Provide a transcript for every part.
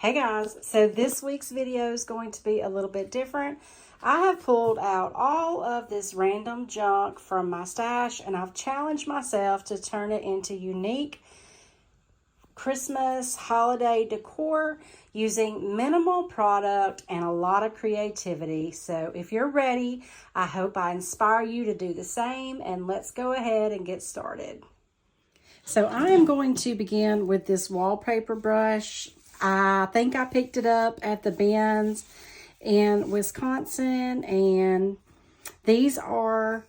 Hey guys, so this week's video is going to be a little bit different. I have pulled out all of this random junk from my stash and I've challenged myself to turn it into unique Christmas holiday decor using minimal product and a lot of creativity. So if you're ready, I hope I inspire you to do the same, and let's go ahead and get started. So I am going to begin with this wallpaper brush. I think I picked it up at the bins in Wisconsin, and these are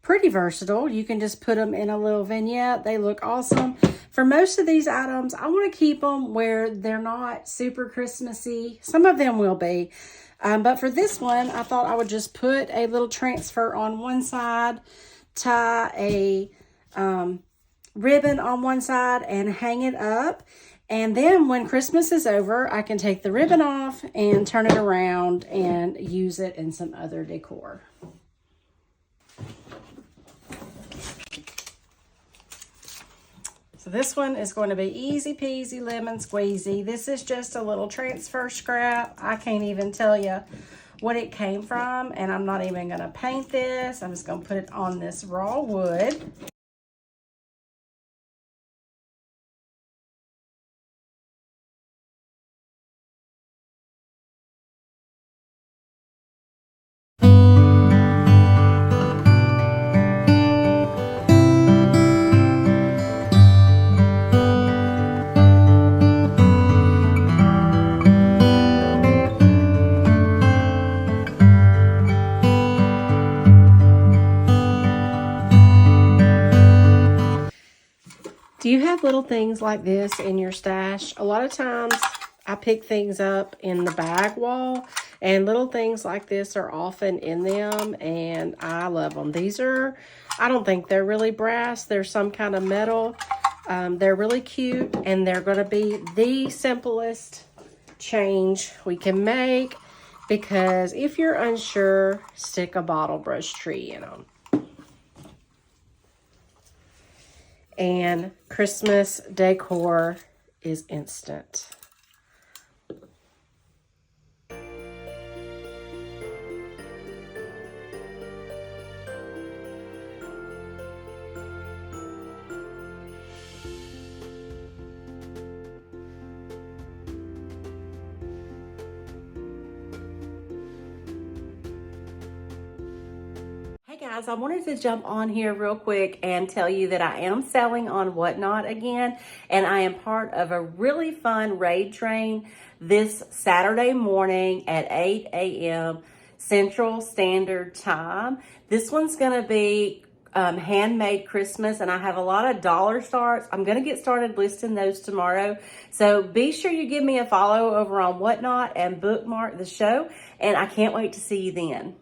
pretty versatile. You can just put them in a little vignette. They look awesome. For most of these items, I want to keep them where they're not super Christmassy. Some of them will be. But for this one, I thought I would just put a little transfer on one side, tie a ribbon on one side, and hang it up. And then when Christmas is over, I can take the ribbon off and turn it around and use it in some other decor. So this one is going to be easy peasy lemon squeezy. This is just a little transfer scrap. I can't even tell you what it came from, and I'm not even going to paint this. I'm just going to put it on this raw wood. Do you have little things like this in your stash? A lot of times I pick things up in the bag wall, and little things like this are often in them, and I love them. These are, I don't think they're really brass. They're some kind of metal. They're really cute, and they're going to be the simplest change we can make, because if you're unsure, stick a bottle brush tree in them. And Christmas decor is instant. Hey guys, I wanted to jump on here real quick and tell you that I am selling on Whotnot again, and I am part of a really fun raid train this Saturday morning at 8 a.m. Central Standard Time. This one's going to be handmade Christmas, and I have a lot of dollar starts. I'm going to get started listing those tomorrow, so be sure you give me a follow over on Whotnot and bookmark the show, and I can't wait to see you then.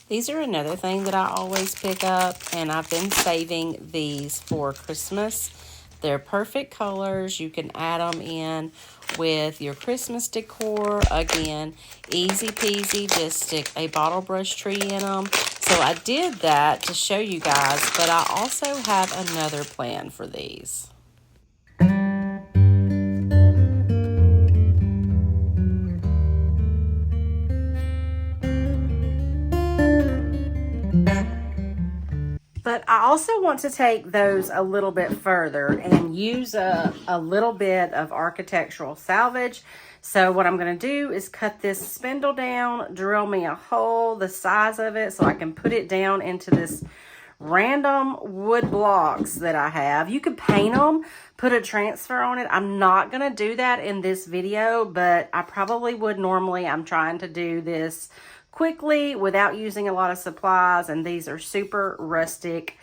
These are another thing that I always pick up, and I've been saving these for Christmas. They're perfect colors. You can add them in with your Christmas decor. Again, easy peasy, just stick a bottle brush tree in them. So I did that to show you guys, but I also have another plan for these. But I also want to take those a little bit further and use a little bit of architectural salvage. So what I'm going to do is cut this spindle down, drill me a hole the size of it so I can put it down into this random wood blocks that I have. You could paint them, put a transfer on it. I'm not going to do that in this video, but I probably would normally. I'm trying to do this quickly without using a lot of supplies, and these are super rustic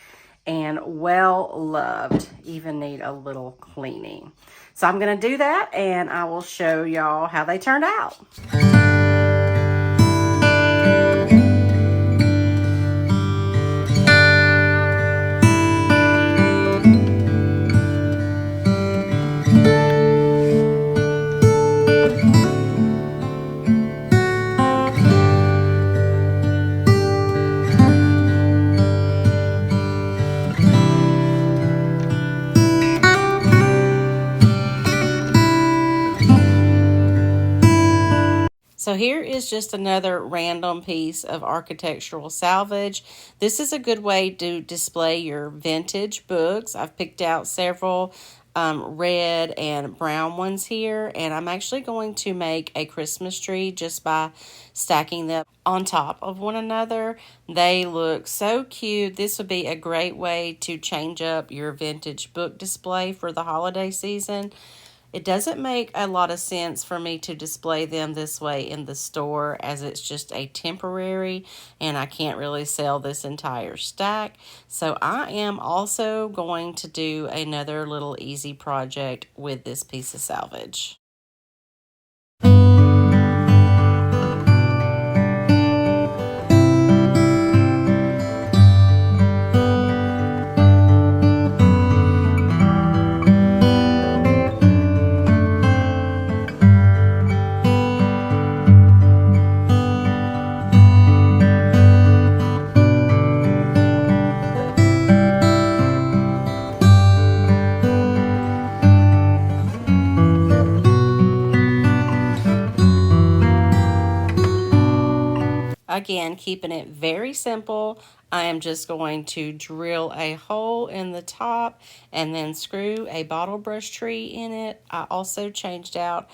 and well loved, even need a little cleaning. So I'm going to do that, and I will show y'all how they turned out. So here is just another random piece of architectural salvage. This is a good way to display your vintage books. I've picked out several red and brown ones here, and I'm actually going to make a Christmas tree just by stacking them on top of one another. They look so cute. This would be a great way to change up your vintage book display for the holiday season. It doesn't make a lot of sense for me to display them this way in the store, as it's just a temporary and I can't really sell this entire stack. So I am also going to do another little easy project with this piece of salvage. Again, keeping it very simple, I am just going to drill a hole in the top and then screw a bottle brush tree in it. I also changed out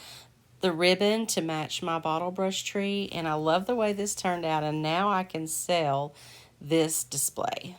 the ribbon to match my bottle brush tree, and I love the way this turned out, and now I can sell this display.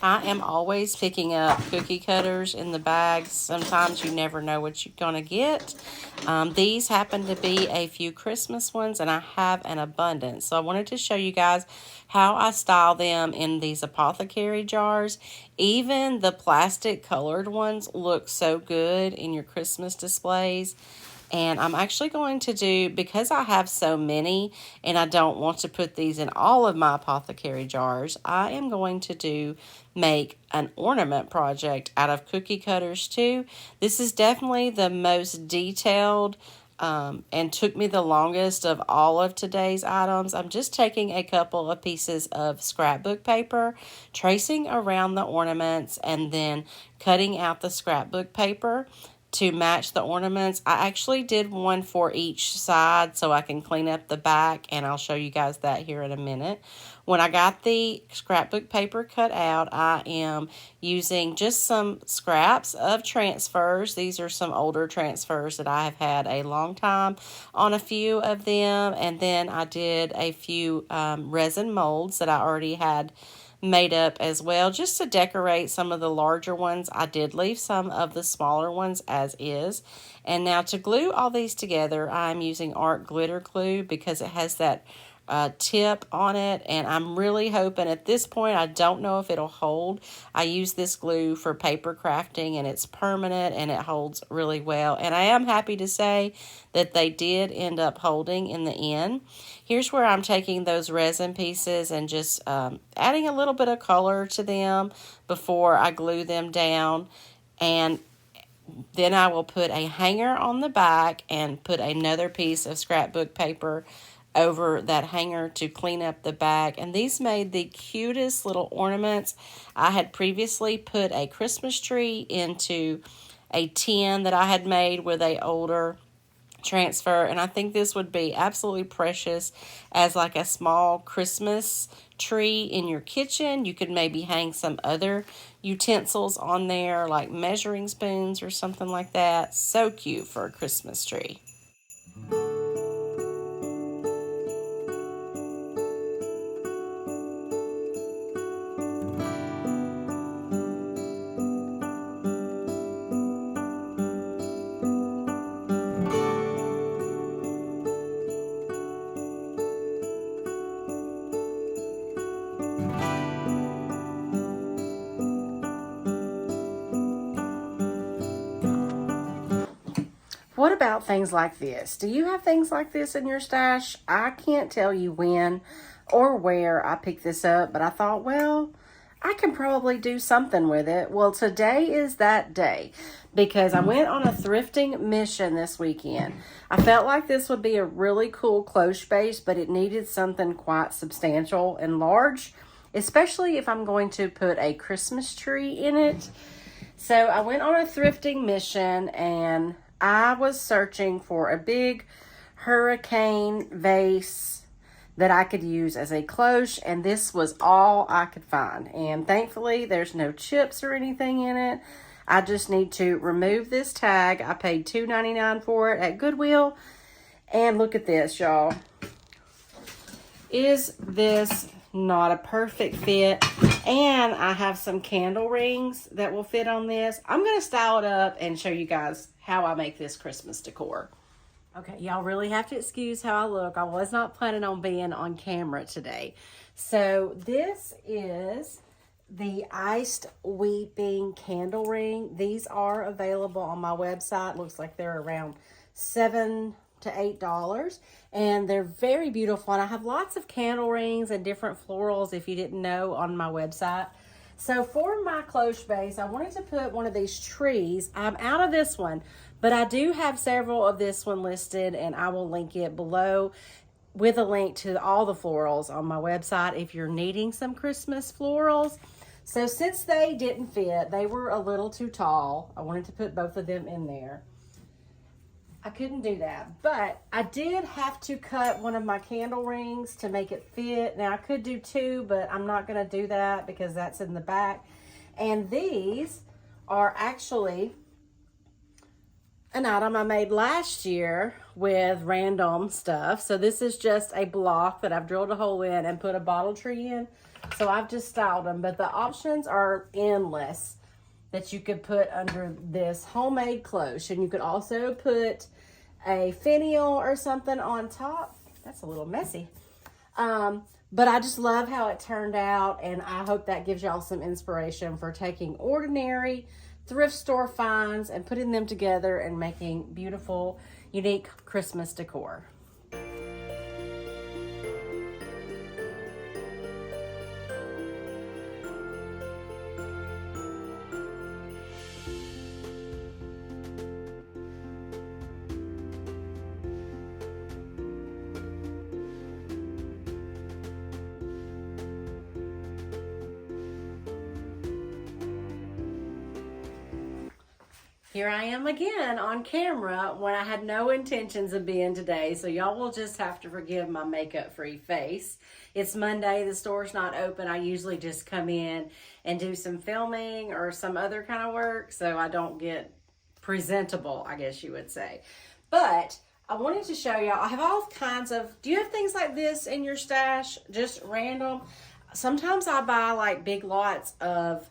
I am always picking up cookie cutters in the bags. Sometimes you never know what you're going to get. These happen to be a few Christmas ones, and I have an abundance. So I wanted to show you guys how I style them in these apothecary jars. Even the plastic colored ones look so good in your Christmas displays. And I'm actually going to do, because I have so many and I don't want to put these in all of my apothecary jars, I am going to make an ornament project out of cookie cutters too. This is definitely the most detailed and took me the longest of all of today's items. I'm just taking a couple of pieces of scrapbook paper, tracing around the ornaments, and then cutting out the scrapbook paper to match the ornaments. I actually did one for each side so I can clean up the back, and I'll show you guys that here in a minute. When I got the scrapbook paper cut out, I am using just some scraps of transfers. These are some older transfers that I have had a long time on a few of them, and then I did a few resin molds that I already had made up as well, just to decorate some of the larger ones. I did leave some of the smaller ones as is. And now to glue all these together, I'm using art glitter glue because it has that tip on it, and I'm really hoping at this point, I don't know if it'll hold. I use this glue for paper crafting, and it's permanent and it holds really well, and I am happy to say that they did end up holding in the end. Here's where I'm taking those resin pieces and just adding a little bit of color to them before I glue them down, and then I will put a hanger on the back and put another piece of scrapbook paper over that hanger to clean up the back. And these made the cutest little ornaments. I had previously put a Christmas tree into a tin that I had made with a older transfer, and I think this would be absolutely precious as like a small Christmas tree in your kitchen. You could maybe hang some other utensils on there, like measuring spoons or something like that. So cute for a Christmas tree. what about things like this? Do you have things like this in your stash? I can't tell you when or where I picked this up, but I thought, well, I can probably do something with it. Well, today is that day because I went on a thrifting mission this weekend. I felt like this would be a really cool cloche base, but it needed something quite substantial and large, especially if I'm going to put a Christmas tree in it. So I went on a thrifting mission and I was searching for a big hurricane vase that I could use as a cloche, and this was all I could find. And thankfully, there's no chips or anything in it. I just need to remove this tag. I paid $2.99 for it at Goodwill. And look at this, y'all. Is this not a perfect fit? And I have some candle rings that will fit on this. I'm going to style it up and show you guys how I make this Christmas decor. Okay, y'all really have to excuse how I look. I was not planning on being on camera today. So this is the iced weeping candle ring. These are available on my website. Looks like they're around $7 to $8, and they're very beautiful. And I have lots of candle rings and different florals, if you didn't know, on my website. So for my cloche base, I wanted to put one of these trees. I'm out of this one, but I do have several of this one listed, and I will link it below with a link to all the florals on my website if you're needing some Christmas florals. So since they didn't fit, they were a little too tall, I wanted to put both of them in there. I couldn't do that, but I did have to cut one of my candle rings to make it fit. Now I could do two, but I'm not going to do that because that's in the back. And these are actually an item I made last year with random stuff. So this is just a block that I've drilled a hole in and put a bottle tree in. So I've just styled them, but the options are endless that you could put under this homemade cloche. And you could also put a finial or something on top. That's a little messy. But I just love how it turned out, and I hope that gives y'all some inspiration for taking ordinary thrift store finds and putting them together and making beautiful, unique Christmas decor. Here I am again on camera when I had no intentions of being today, so y'all will just have to forgive my makeup-free face. It's Monday, the store's not open. I usually just come in and do some filming or some other kind of work, so I don't get presentable, I guess you would say. But I wanted to show y'all, I have all kinds of, do you have things like this in your stash? Just random? Sometimes I buy like big lots of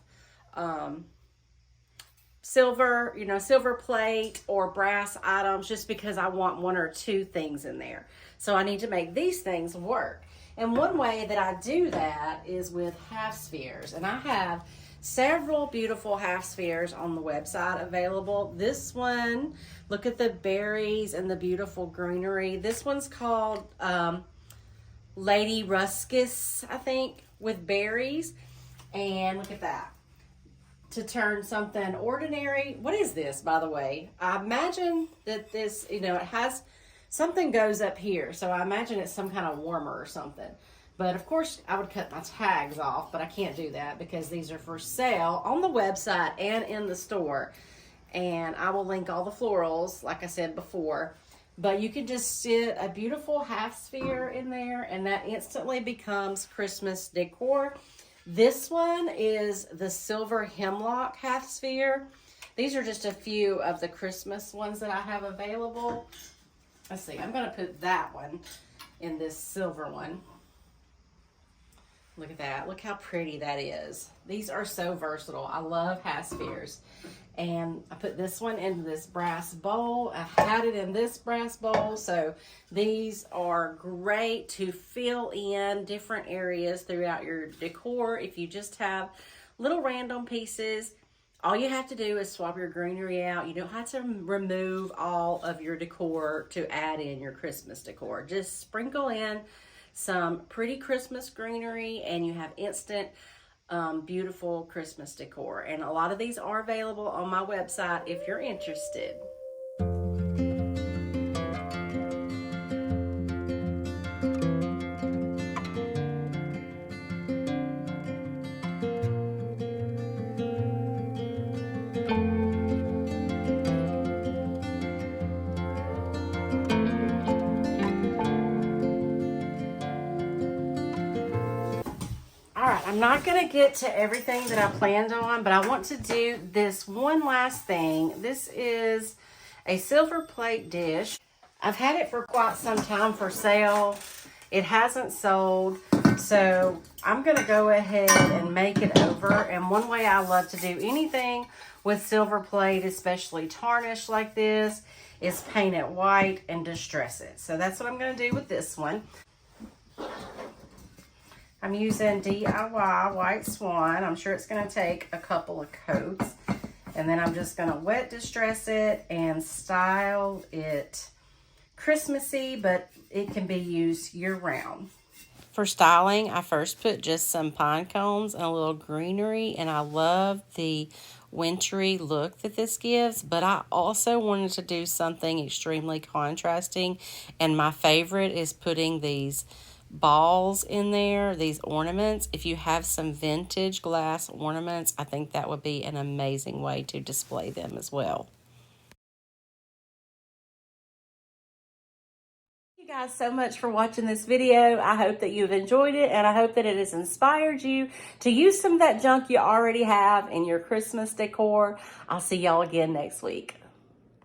silver, silver plate or brass items just because I want one or two things in there. So I need to make these things work. And one way that I do that is with half spheres. And I have several beautiful half spheres on the website available. This one, look at the berries and the beautiful greenery. This one's called Lady Ruscus, I think, with berries. And look at that. To turn something ordinary. What is this, by the way? I imagine that this, it has, something goes up here. So I imagine it's some kind of warmer or something. But of course, I would cut my tags off, but I can't do that because these are for sale on the website and in the store. And I will link all the florals, like I said before. But you can just sit a beautiful half sphere in there, and that instantly becomes Christmas decor. This one is the silver hemlock half sphere. These are just a few of the Christmas ones that I have available. Let's see, I'm going to put that one in this silver one. Look at that. Look how pretty that is. These are so versatile. I love half spheres. And I put this one in this brass bowl. I had it in this brass bowl. So these are great to fill in different areas throughout your decor. If you just have little random pieces All you have to do is swap your greenery out. You don't have to remove all of your decor to add in your Christmas decor. Just sprinkle in some pretty Christmas greenery and you have instant beautiful Christmas decor. And a lot of these are available on my website if you're interested. I'm not going to get to everything that I planned on, but I want to do this one last thing. This is a silver plate dish. I've had it for quite some time for sale. It hasn't sold, so I'm going to go ahead and make it over. And one way I love to do anything with silver plate, especially tarnished like this, is paint it white and distress it. So that's what I'm going to do with this one. I'm using DIY White Swan. I'm sure it's going to take a couple of coats. And then I'm just going to wet distress it and style it Christmassy, but it can be used year-round. For styling, I first put just some pine cones and a little greenery, and I love the wintry look that this gives, but I also wanted to do something extremely contrasting, and my favorite is putting these balls in there, these ornaments. If you have some vintage glass ornaments, I think that would be an amazing way to display them as well. Thank you guys so much for watching this video. I hope that you've enjoyed it, and I hope that it has inspired you to use some of that junk you already have in your Christmas decor. I'll see y'all again next week.